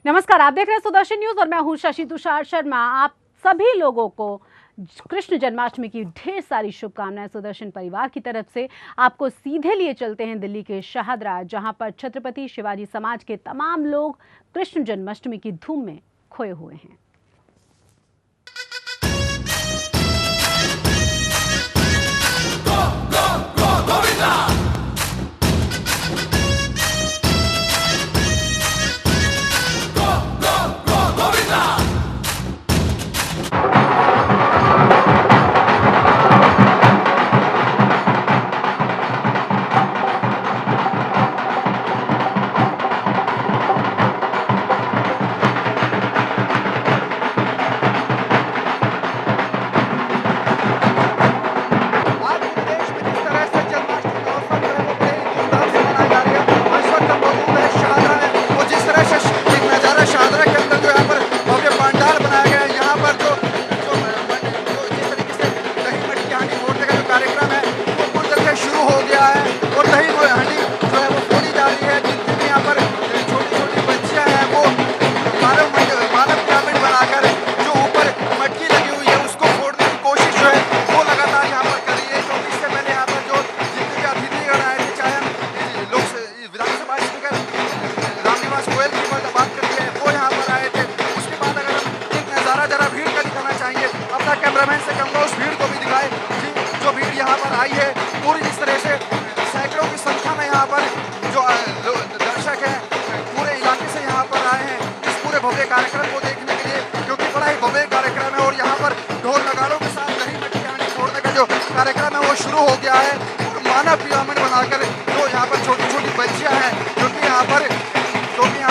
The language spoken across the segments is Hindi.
नमस्कार, आप देख रहे हैं सुदर्शन न्यूज और मैं हूं शशि तुषार शर्मा। आप सभी लोगों को कृष्ण जन्माष्टमी की ढेर सारी शुभकामनाएं सुदर्शन परिवार की तरफ से। आपको सीधे लिए चलते हैं दिल्ली के शाहदरा, जहां पर छत्रपति शिवाजी समाज के तमाम लोग कृष्ण जन्माष्टमी की धूम में खोए हुए हैं। कैमरामैन से कहूंगा उस भीड़ को भी दिखाए जो भीड़ यहाँ पर आई है। पूरी इस तरह से सैकड़ों की संख्या में यहाँ पर जो दर्शक हैं पूरे इलाके से यहाँ पर आए हैं इस पूरे भव्य कार्यक्रम को देखने के लिए, क्योंकि बड़ा ही भव्य कार्यक्रम है। और यहाँ पर ढोल नगाड़ों के साथ दही मटकी हांडी फोड़ने का जो कार्यक्रम है वो शुरू हो गया है। और मानव पिरामिड बनाकर जो यहाँ पर छोटी छोटी बच्चियाँ हैं क्योंकि यहाँ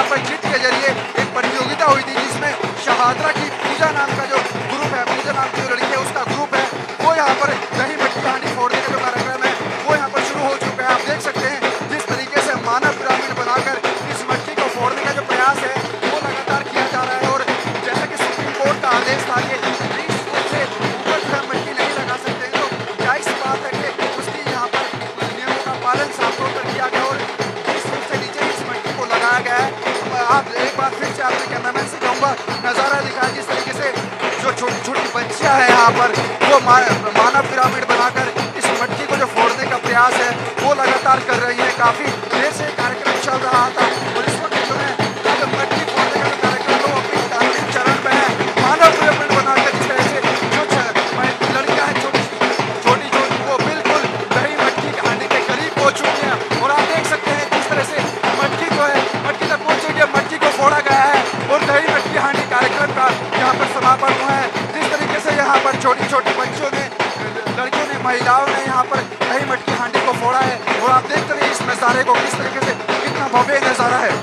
पर चिट के जरिए एक प्रतियोगिता हुई थी जिसमें शहादरा की पूजा नाम का जो ग्रुप है, पूजा नाम की जो लड़की है उसका ग्रुप है, वो यहाँ पर दही मटकी हांडी फोड़ने का जो कार्यक्रम है वो यहाँ पर शुरू हो चुका है। आप देख सकते हैं जिस तरीके से मानव पिरामिड बनाकर इस मटकी को फोड़ने का जो प्रयास है वो लगातार किया जा रहा है। और जैसा कि सुप्रीम कोर्ट का आदेश था कि 20 फुट से ऊपर जो है मटकी नहीं लगा सकते हैं, तो जाहिर सी बात है कि उसकी यहाँ पर नियमों का पालन साफ तौर पर किया गया और 20 फुट से नीचे इस मटकी को लगाया गया है। आप एक बार फिर से आपने कैमरामैन से कहूँगा नज़ारा दिखाया जिस तरीके से जो छोटी छोटी बच्चियाँ हैं यहाँ पर वो मानव पिरामिड बनाकर इस मटकी को जो फोड़ने का प्रयास है वो लगातार कर रही है। काफ़ी देर से कार्यक्रम चल रहा था और इस वक्त जो है अब मटकी फोड़ने का कार्यक्रम वो अपने अंतिम चरण में है। मानव पिरामिड बनाकर जिस तरह से जो लड़कियाँ हैं छोटी छोटी वो बिल्कुल दही मटकी की हांडी के करीब पहुँच चुकी हैं। और आप देख सकते हैं जिस तरह से मटकी जो है मटकी तक पहुँच चुकी है, मटकी को फोड़ा गया है और दही मटकी हांडी कार्यक्रम का यहाँ पर समापन हुआ है। जिस तरीके से यहाँ पर छोटी छोटी बच्चियों ने, लड़कियों ने, महिलाओं ने यहाँ पर दही मटकी हांडी को फोड़ा है। और आप देखते रहिए इस नज़ारे को किस तरीके से कितना भव्य नज़ारा है।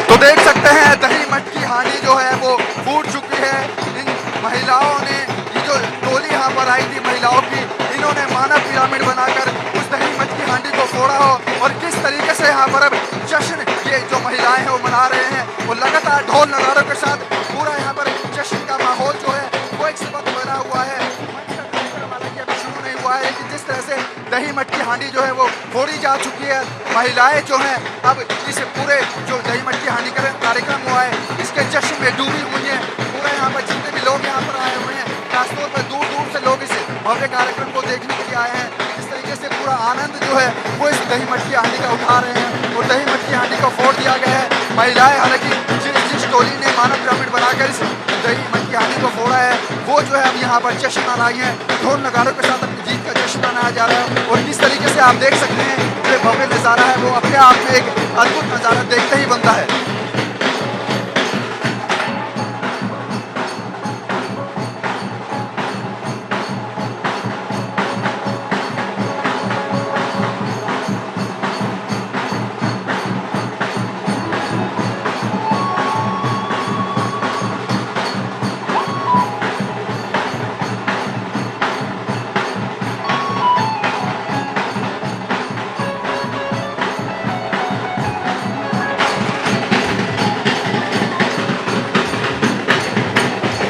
तो देख सकते हैं दही मटकी हांडी जो है वो फूट चुकी है। इन महिलाओं ने, ये जो टोली यहाँ पर आई थी महिलाओं की, इन्होंने मानव पिरामिड बनाकर उस दही मटकी हांडी को फोड़ा हो। और किस तरीके से यहाँ पर अब जश्न ये जो महिलाएं हैं वो मना रहे हैं, वो लगातार ढोल नगाड़ों के साथ पूरा यहाँ पर जश्न का माहौल जो है वो एक सबक बना हुआ है। हालांकि अभी शुरू नहीं हुआ है लेकिन जिस तरह से दही मटकी हांडी जो है वो फोड़ी जा चुकी है, महिलाएं जो हैं अब इस पूरे जो दही मटकी हांडी का कार्यक्रम हुआ है इसके जश्न में डूबी हुई है। पूरा यहाँ पर जितने भी लोग यहाँ पर आए हुए हैं, खासतौर पर दूर दूर से लोग इस भव्य कार्यक्रम को देखने के लिए आए हैं। इस तरीके से पूरा आनंद जो है वो इस दही मटकी हांडी का उठा रहे हैं और दही मटकी हांडी को फोड़ दिया गया है। महिलाएं, हालांकि जिस टोली ने मानव पिरामिड बनाकर इस दही मटकी हांडी को फोड़ा है वो जो है अब यहाँ पर जश्न मनाई है, ढोल नगाड़ों के साथ अपनी जीत का जश्न मनाया जा रहा है। और किस तरीके से आप देख सकते हैं जो भव्य नज़ारा है वो अपने आप में एक अद्भुत नज़ारा देखते ही बनता है।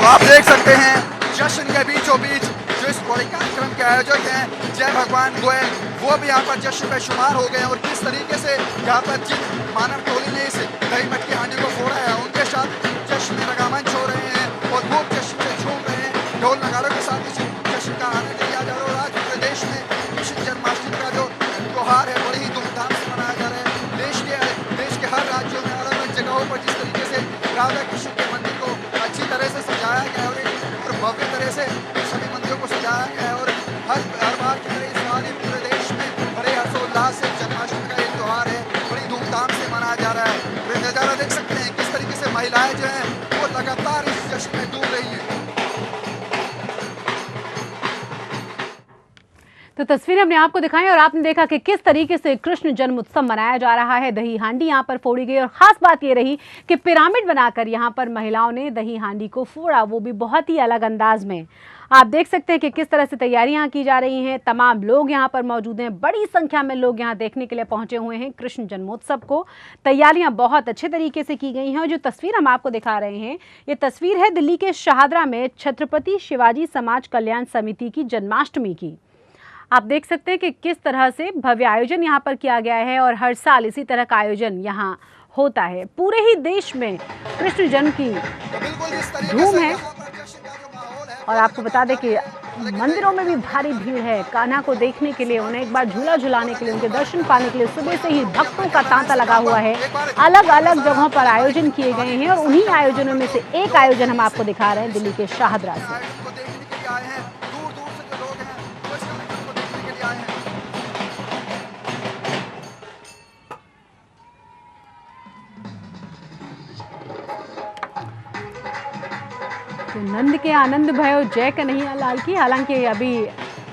तो आप देख सकते हैं जश्न के बीचों बीच जो इस बड़े कार्यक्रम के आयोजक हैं जय भगवान गोयल, वो भी यहाँ पर जश्न में शुमार हो गए हैं। और किस तरीके से यहाँ पर जिन मानव टोली ने इस दही मटकी हांडी को फोड़ा है उनके साथ जश्न में रंगामंच हो रहे हैं और लोग जश्न में झूम रहे हैं, ढोल नगाड़ों के साथ इस जश्न का आनंद लिया जा रहा है। और आज पूरे देश में कृष्ण जन्माष्टमी का जो त्योहार है बड़ी ही धूमधाम से मनाया जा रहा है। देश के हर राज्यों में अलग अलग जगहों पर जिस तरीके से राधा कृष्ण के मंदिर को अच्छी तरह से सजाया गया है और भव्य तरह से सभी मंदिरों को सजाया गया है। और हर बार की तरह इस बार पूरे देश में बड़े हर्षोल्लास से जन्माष्टमी का एक त्यौहार है बड़ी धूमधाम से मनाया जा रहा है। वे नज़ारा देख सकते हैं किस तरीके से महिलाएं जो हैं वो लगातार इस जश्न में डूब रही हैं। तो तस्वीर हमने आपको दिखाई और आपने देखा कि किस तरीके से कृष्ण जन्म उत्सव मनाया जा रहा है। दही हांडी यहाँ पर फोड़ी गई और खास बात ये रही कि पिरामिड बनाकर यहाँ पर महिलाओं ने दही हांडी को फोड़ा, वो भी बहुत ही अलग अंदाज में। आप देख सकते हैं कि किस तरह से तैयारियां की जा रही हैं। तमाम लोग यहाँ पर मौजूद हैं, बड़ी संख्या में लोग यहाँ देखने के लिए पहुंचे हुए हैं कृष्ण जन्मोत्सव को। तैयारियां बहुत अच्छे तरीके से की गई हैं और जो तस्वीर हम आपको दिखा रहे हैं ये तस्वीर है दिल्ली के शाहदरा में छत्रपति शिवाजी समाज कल्याण समिति की जन्माष्टमी की। आप देख सकते हैं कि किस तरह से भव्य आयोजन यहाँ पर किया गया है और हर साल इसी तरह का आयोजन यहाँ होता है। पूरे ही देश में कृष्ण जन्म की धूम है और आपको बता दें कि मंदिरों में भी भारी भीड़ है कान्हा को देखने के लिए, उन्हें एक बार झूला झुलाने के लिए, उनके दर्शन पाने के लिए सुबह से ही भक्तों का तांता लगा हुआ है। अलग अलग जगहों पर आयोजन किए गए हैं और उन्हीं आयोजनों में से एक आयोजन हम आपको दिखा रहे हैं दिल्ली के शाहदरा से। तो नंद के आनंद भयो जय कन्हैया लाल की। हालांकि अभी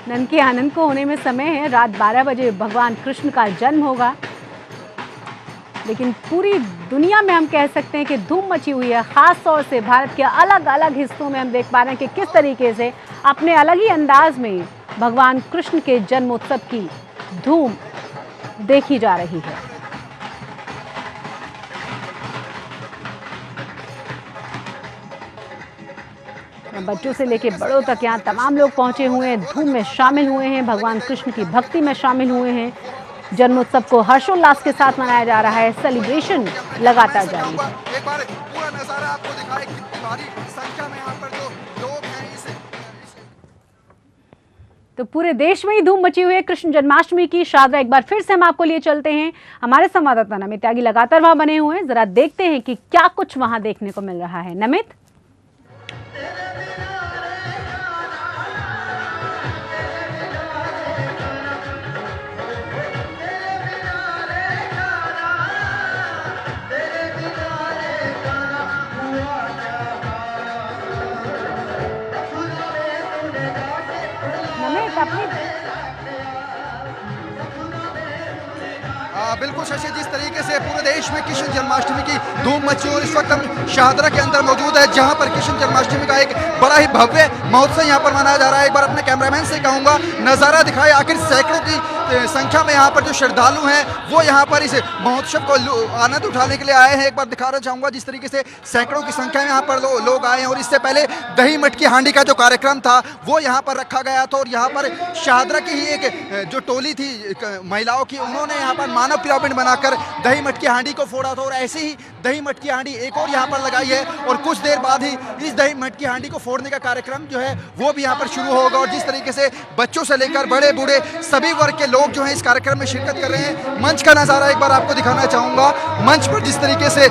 नंद के आनंद को होने में समय है, रात 12 बजे भगवान कृष्ण का जन्म होगा, लेकिन पूरी दुनिया में हम कह सकते हैं कि धूम मची हुई है। खास तौर से भारत के अलग अलग हिस्सों में हम देख पा रहे हैं कि किस तरीके से अपने अलग ही अंदाज में भगवान कृष्ण के जन्मोत्सव की धूम देखी जा रही है। बच्चों से लेकर बड़ों तक यहाँ तमाम लोग पहुंचे हुए हैं, धूम में शामिल हुए हैं, भगवान कृष्ण की भक्ति में शामिल हुए हैं। जन्मोत्सव को हर्षोल्लास के साथ मनाया जा रहा है, सेलिब्रेशन लगातार जारी है। एक बार पूरा नजारा आपको दिखाएं कितनी भारी संख्या में यहाँ पर जो लोग हैं तो पूरे देश में ही धूम मची हुई है कृष्ण जन्माष्टमी की। शारदा एक बार फिर से हम आपको लिए चलते हैं, हमारे संवाददाता नमित त्यागी लगातार वहां बने हुए हैं, जरा देखते हैं कि क्या कुछ वहां देखने को मिल रहा है। नमित। बिल्कुल शशि, जिस तरीके से पूरे देश में कृष्ण जन्माष्टमी की धूम मची और इस वक्त हम शाहदरा के अंदर मौजूद है जहां पर कृष्ण जन्माष्टमी का एक बड़ा ही भव्य महोत्सव यहां पर मनाया जा रहा है। एक बार अपने कैमरामैन से कहूंगा नज़ारा दिखाए, आखिर सैकड़ों की संख्या में यहाँ पर जो श्रद्धालु हैं वो यहाँ पर इस महोत्सव को आनंद उठाने के लिए आए हैं। एक बार दिखाना चाहूँगा जिस तरीके से सैकड़ों की संख्या में यहाँ पर लोग आए हैं और इससे पहले दही मटकी हांडी का जो कार्यक्रम था वो यहाँ पर रखा गया था और यहाँ पर शाहदरा की ही एक जो टोली थी महिलाओं की, उन्होंने यहाँ पर मानव पिरामिड बनाकर दही मटकी हांडी को फोड़ा था और ऐसे ही दही मटकी हांडी एक और यहाँ पर लगाई है और कुछ देर बाद ही इस दही मटकी हांडी को फोड़ने का कार्यक्रम जो है वो भी यहाँ पर शुरू होगा। और जिस तरीके से बच्चों से लेकर बड़े बूढ़े सभी वर्ग के लोग जो हैं इस कार्यक्रम में शिरकत कर रहे हैं। मंच का नज़ारा एक बार आपको दिखाना चाहूँगा। मंच पर जिस तरीके से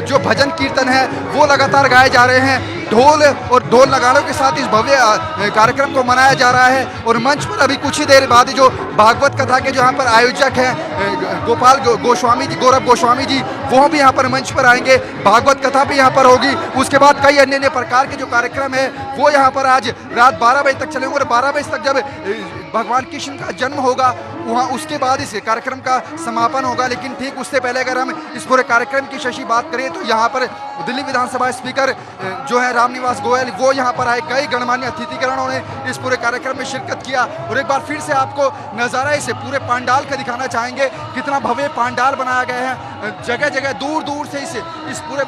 जो भजन कीर्तन है वो लगातार गाए जा रहे हैं, ढोल और ढोल नगाड़ों के साथ इस भव्य कार्यक्रम को मनाया जा रहा है। और मंच पर अभी कुछ ही देर बाद जो भागवत कथा के जो यहाँ पर आयोजक हैं गोपाल गोस्वामी जी, गौरव गोस्वामी जी, वो भी यहाँ पर मंच पर आएंगे, भागवत कथा भी यहाँ पर होगी। उसके बाद कई अन्य अन्य प्रकार के जो कार्यक्रम है वो यहाँ पर आज रात 12 बजे तक चलेंगे और 12 बजे तक जब भगवान कृष्ण का जन्म होगा वहाँ उसके बाद इस कार्यक्रम का समापन होगा। लेकिन ठीक उससे पहले अगर हम इस पूरे कार्यक्रम की शशि बात करें तो यहाँ पर दिल्ली विधानसभा स्पीकर जो है रामनिवास गोयल वो यहाँ पर आए, कई गणमान्य अतिथिगणों ने इस पूरे कार्यक्रम में शिरकत किया। और एक बार फिर से आपको नज़ारा इसे पूरे पंडाल का दिखाना चाहेंगे, कितना भव्य पंडाल बनाया गया है। जगह जगह दूर दूर से इस पूरे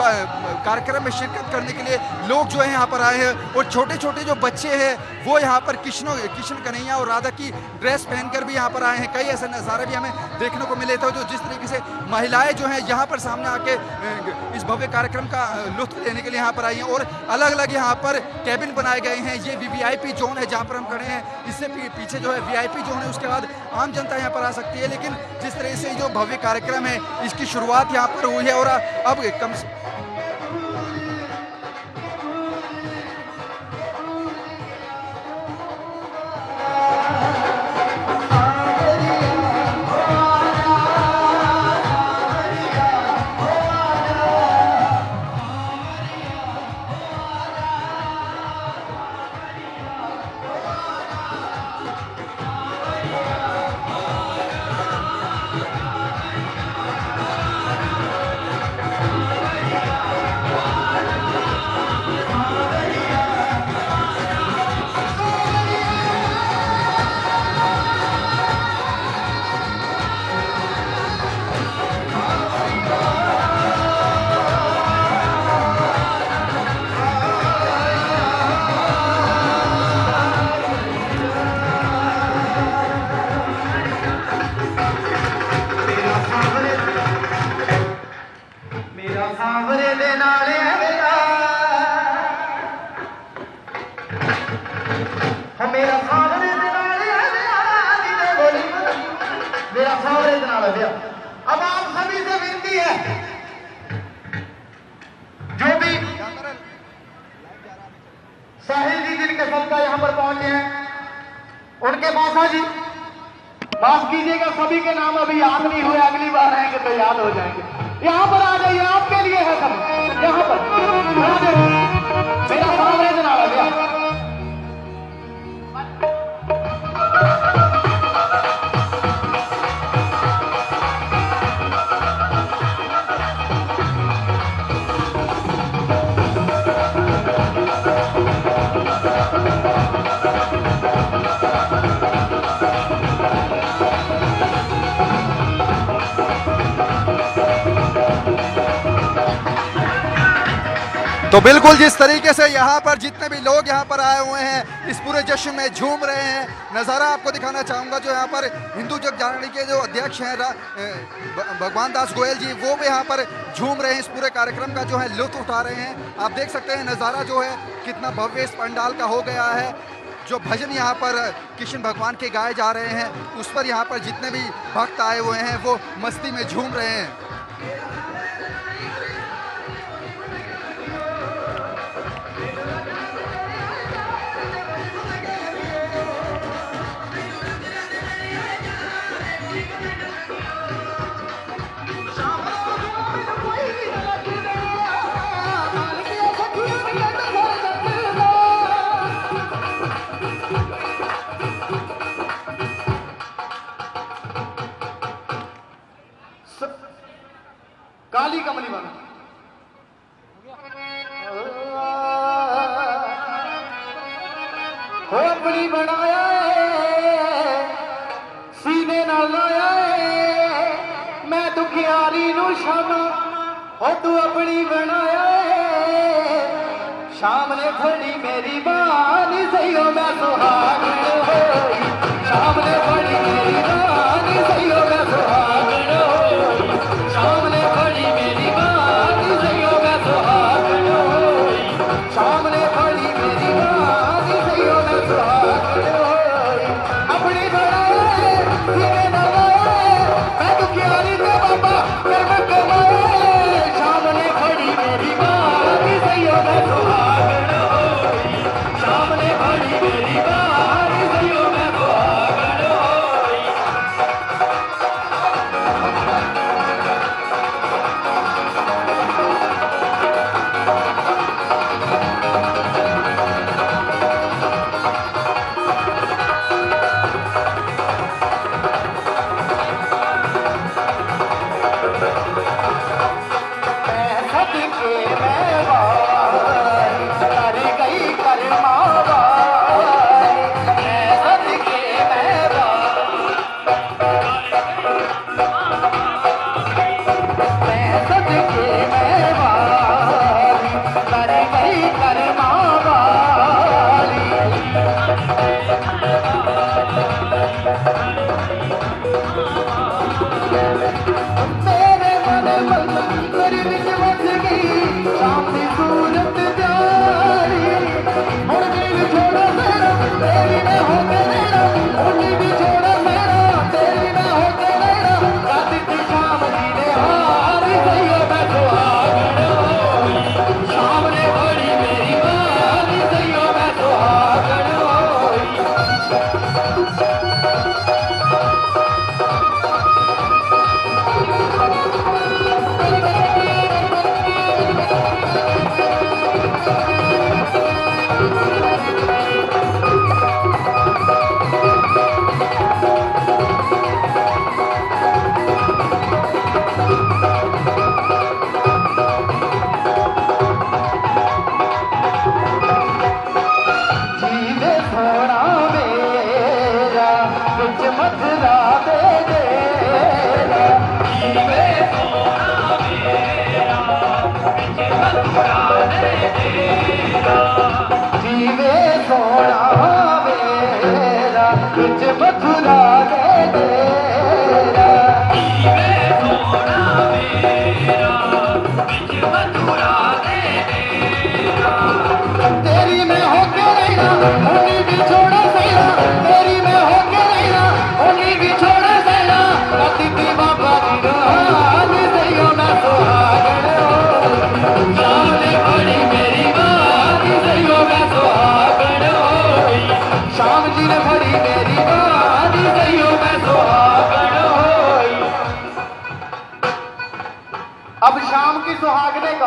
कार्यक्रम में शिरकत करने के लिए लोग जो है यहाँ पर आए हैं और छोटे छोटे जो बच्चे हैं वो यहाँ पर कृष्ण कन्हैया और राधा की ड्रेस पहनकर भी यहाँ पर आए हैं। कई ऐसे नज़ारे भी हमें देखने को मिले थे जो जिस तरीके से महिलाएं जो हैं यहाँ पर सामने आके इस भव्य कार्यक्रम का लुत्फ लेने के लिए यहाँ पर आई हैं और अलग अलग यहाँ पर कैबिन बनाए गए हैं। ये वीवीआईपी जोन है जहाँ पर हम खड़े हैं, इससे पीछे जो है वीआईपी जोन है, उसके बाद आम जनता यहाँ पर आ सकती है। लेकिन जिस तरह से जो भव्य कार्यक्रम है इसकी शुरुआत यहाँ पर हुई है और अब कम अब आप सभी से विनती है, जो भी साहिल जी जिनके सदका यहाँ पर पहुंचे हैं, उनके माता जी माफ कीजिएगा, सभी के नाम अभी याद नहीं हुए, अगली बार आएंगे तो याद हो जाएंगे। यहाँ पर आ जाइए, आपके लिए है सब, यहाँ पर मेरा सामने जनाब भैया। तो बिल्कुल जिस तरीके से यहाँ पर जितने भी लोग यहाँ पर आए हुए हैं इस पूरे जश्न में झूम रहे हैं, नज़ारा आपको दिखाना चाहूँगा। जो यहाँ पर हिंदू जग जागरण के जो अध्यक्ष हैं भगवान दास गोयल जी, वो भी यहाँ पर झूम रहे हैं, इस पूरे कार्यक्रम का जो है लुत्फ उठा रहे हैं। आप देख सकते हैं नज़ारा जो है कितना भव्य इस पंडाल का हो गया है। जो भजन यहाँ पर कृष्ण भगवान के गाए जा रहे हैं उस पर यहाँ पर जितने भी भक्त आए हुए हैं वो मस्ती में झूम रहे हैं। काली कमली बना हो अपनी बनाया सीने नाल लाया मैं दुखियारी नू शामा हो तू अपनी बनाया शाम ने फड़ी मेरी बानी सही हो मैं सुहागन होई शाम ने फड़ी मेरी बानी सही हो मैं सुहागन होई शाम ने फड़ी मेरी बानी सही हो मैं सुहागन होई शाम ने फड़ी मेरी बानी सही हो मैं सुहागन होई अपनी बनाए सीने ना लाए मैं दुखियारी ते बाबा कर्म कमाए शाम ने फड़ी मेरी बानी सही हो मैं सुहागन होई शाम ने फड़ी मेरी बानी सही हो मैं सुहागन होई। सदके मैं वारी कर गई कर्मा वारी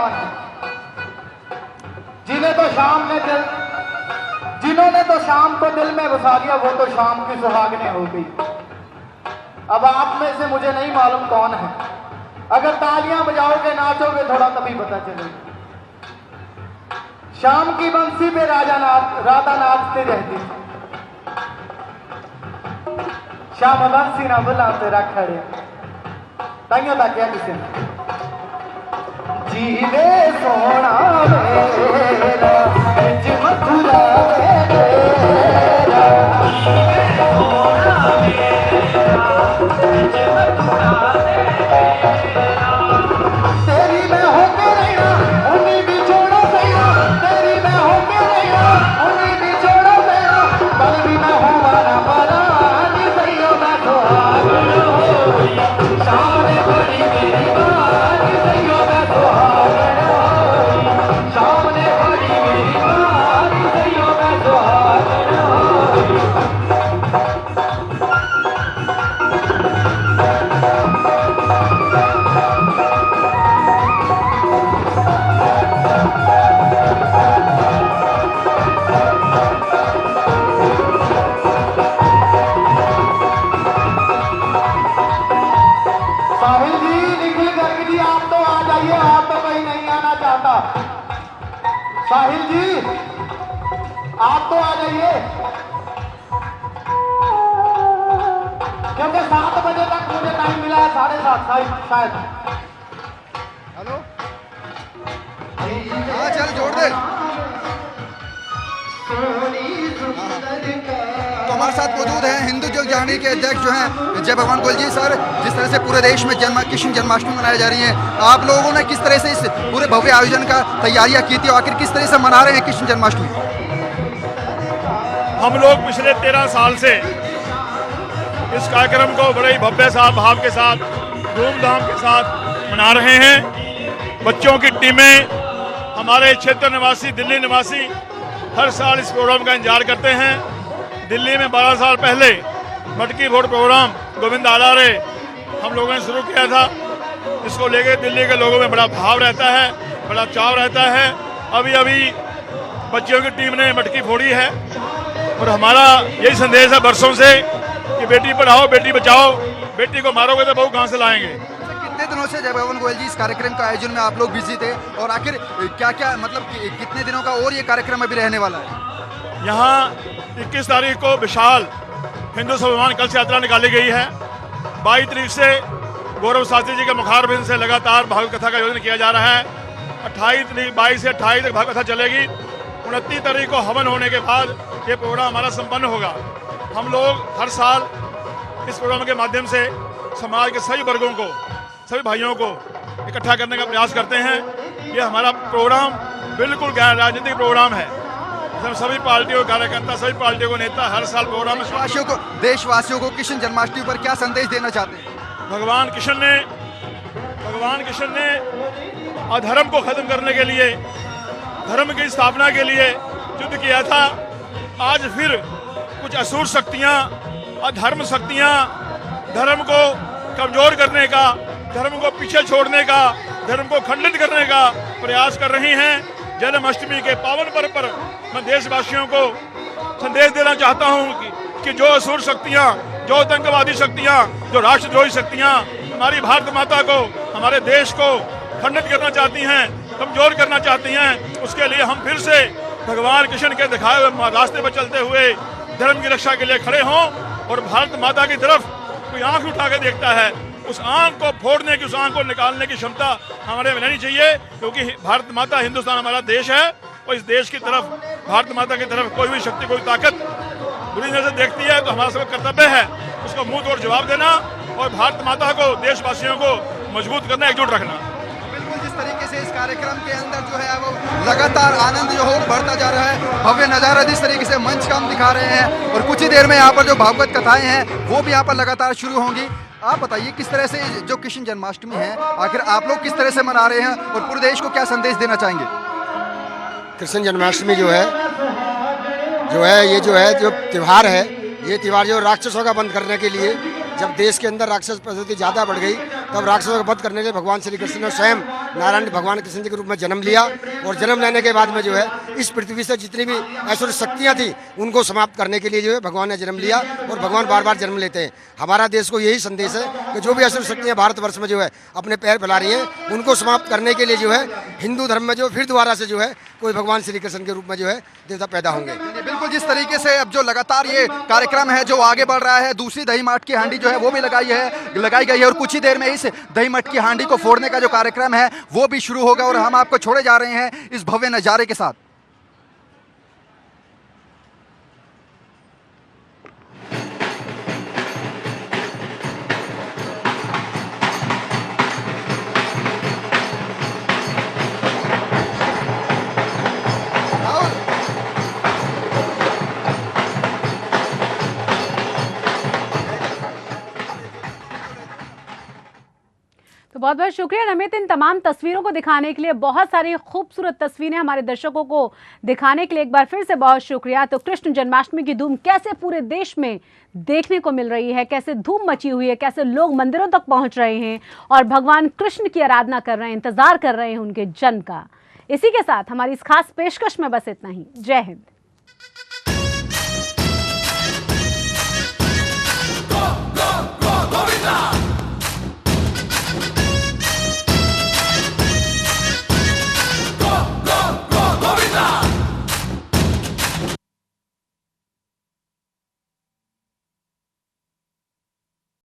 कौन है? जिन्होंने तो शाम को दिल में बसा लिया, वो तो शाम की सुहागने हो गई। अब आप में से मुझे नहीं मालूम कौन है। अगर तालियां बजाओगे, नाचोगे थोड़ा, तभी पता चलेगा। शाम की बंसी पे राधा नाचती रहती। श्याम बंसी ना बुला तेरा खड़े ताइयों तक क्या किसी ने जीवे सोना मेरा बिच मथुरा मेरा जीवे सोना मेरा बिच मथुरा मेरा तेरी मैं होके रहना उन्हीं भी छोड़ो सैया तेरी मैं होके रहना उन्हीं भी छोड़ो सैया कल भी मैं हूँ माना माना नहीं सैया मैं तो सामने बड़ी मेरी बात सैया मैं तो सामने बड़ी मेरी बात सैया मैं तो साहिल जी निखिल गर्ग जी आप तो आ जाइए, आप तो कहीं नहीं आना चाहता। साहिल जी आप तो आ जाइए, क्योंकि 7 बजे तक मुझे टाइम मिला है, 7:30 शायद। हेलो, हाँ चल जोड़ दे। तो हमारे साथ मौजूद हैं हिंदू जग जागरण के अध्यक्ष जो हैं जय भगवान गोयल जी। सर, जिस तरह से पूरे देश में कृष्ण जन्माष्टमी मनाई जा रही है, आप लोगों ने किस तरह से इस पूरे भव्य आयोजन का तैयारियां की थी और आखिर किस तरह से मना रहे हैं कृष्ण जन्माष्टमी? हम लोग पिछले 13 साल से इस कार्यक्रम को बड़े ही भव्य भाव के साथ, धूमधाम के साथ मना रहे हैं। बच्चों की टीमें, हमारे क्षेत्र निवासी, दिल्ली निवासी हर साल इस प्रोग्राम का इंतजार करते हैं। दिल्ली में 12 साल पहले मटकी फोड़ प्रोग्राम गोविंद आलारे हम लोगों ने शुरू किया था। इसको लेकर दिल्ली के लोगों में बड़ा भाव रहता है, बड़ा चाव रहता है। अभी बच्चियों की टीम ने मटकी फोड़ी है और हमारा यही संदेश है बरसों से कि बेटी पढ़ाओ, बेटी बचाओ। बेटी को मारोगे तो बहू कहाँ से लाएंगे। कितने दिनों से जय भगवान गोयल जी इस कार्यक्रम के आयोजन में आप लोग बिजी थे और आखिर क्या मतलब कितने दिनों का और ये कार्यक्रम अभी रहने वाला है? यहाँ 21 तारीख को विशाल हिंदू स्वाभिमान कलश यात्रा निकाली गई है। 22 तारीख से गौरव शास्त्री जी के मुखारबिंद से लगातार भागवत कथा का आयोजन किया जा रहा है। 22 से 28 तक भागवत कथा चलेगी। 29 तारीख को हवन होने के बाद ये प्रोग्राम हमारा संपन्न होगा। हम लोग हर साल इस प्रोग्राम के माध्यम से समाज के सभी वर्गों को, सभी भाइयों को इकट्ठा करने का प्रयास करते हैं। ये हमारा प्रोग्राम बिल्कुल गैर राजनीतिक प्रोग्राम है। हम सभी पार्टियों कार्यकर्ता, सभी पार्टियों को नेता हर साल प्रोग्राम में देशवासियों को कृष्ण जन्माष्टमी पर क्या संदेश देना चाहते हैं? भगवान कृष्ण ने अधर्म को खत्म करने के लिए, धर्म की स्थापना के लिए युद्ध किया था। आज फिर कुछ असुर शक्तियां, अधर्म शक्तियां धर्म को कमजोर करने का, धर्म को पीछे छोड़ने का, धर्म को खंडित करने का प्रयास कर रही हैं। जन्माष्टमी के पावन पर्व पर मैं देशवासियों को संदेश देना चाहता हूं कि जो असुर शक्तियां, जो आतंकवादी शक्तियां, जो राष्ट्रद्रोही शक्तियां हमारी भारत माता को, हमारे देश को खंडित करना चाहती हैं, कमजोर करना चाहती हैं, उसके लिए हम फिर से भगवान कृष्ण के दिखाए हुए रास्ते पर चलते हुए धर्म की रक्षा के लिए खड़े हों। और भारत माता की तरफ कोई आंख उठा के देखता है, उस आंख को फोड़ने की, उस आंख को निकालने की क्षमता हमारे में रहनी चाहिए, क्योंकि भारत माता, हिंदुस्तान हमारा देश है और इस देश की तरफ, भारत माता की तरफ कोई भी शक्ति, कोई ताकत बुरी नजर से देखती है तो हमारा सब कर्तव्य है उसको मुंह तोड़ जवाब देना और भारत माता को, देशवासियों को मजबूत करना, एकजुट रखना। बिल्कुल जिस तरीके से इस कार्यक्रम के अंदर जो है वो लगातार आनंद जो हो बढ़ता जा रहा है, भव्य नज़ारा जिस तरीके से मंच का हम दिखा रहे हैं और कुछ ही देर में यहाँ पर जो भागवत कथाएं हैं वो भी यहाँ पर लगातार शुरू होंगी। आप बताइए किस तरह से जो कृष्ण जन्माष्टमी है आखिर आप लोग किस तरह से मना रहे हैं और पूरे देश को क्या संदेश देना चाहेंगे? कृष्ण जन्माष्टमी जो है जो त्यौहार है, ये त्यौहार जो राक्षसों का बंद करने के लिए, जब देश के अंदर राक्षस प्रवृत्ति ज़्यादा बढ़ गई तब राक्षसों का बंद करने के लिए भगवान श्री कृष्ण ने स्वयं नारायण भगवान कृष्ण जी के रूप में जन्म लिया और जन्म लेने के बाद में जो है इस पृथ्वी से जितनी भी ऐश्वर्य शक्तियाँ थी उनको समाप्त करने के लिए जो है भगवान ने जन्म लिया और भगवान बार बार जन्म लेते हैं। हमारा देश को यही संदेश है कि जो भी ऐश्वर्य शक्तियाँ भारतवर्ष में जो है अपने पैर फैला रही हैं उनको समाप्त करने के लिए जो है हिंदू धर्म में जो फिर दोबारा से जो है कोई भगवान श्री कृष्ण के रूप में जो है देवता पैदा होंगे। बिल्कुल, जिस तरीके से अब जो लगातार ये कार्यक्रम है जो आगे बढ़ रहा है, दूसरी दही मठ की हांडी जो है वो भी लगाई गई है और कुछ ही देर में इस दही मठ की हांडी को फोड़ने का जो कार्यक्रम है वो भी शुरू होगा और हम आपको छोड़े जा रहे हैं इस भव्य नजारे के साथ। तो बहुत बहुत शुक्रिया नमित, इन तमाम तस्वीरों को दिखाने के लिए, बहुत सारी खूबसूरत तस्वीरें हमारे दर्शकों को दिखाने के लिए एक बार फिर से बहुत शुक्रिया। तो कृष्ण जन्माष्टमी की धूम कैसे पूरे देश में देखने को मिल रही है, कैसे धूम मची हुई है, कैसे लोग मंदिरों तक पहुंच रहे हैं और भगवान कृष्ण की आराधना कर रहे हैं, इंतजार कर रहे हैं उनके जन्म का। इसी के साथ हमारी इस खास पेशकश में बस इतना ही। जय हिंद।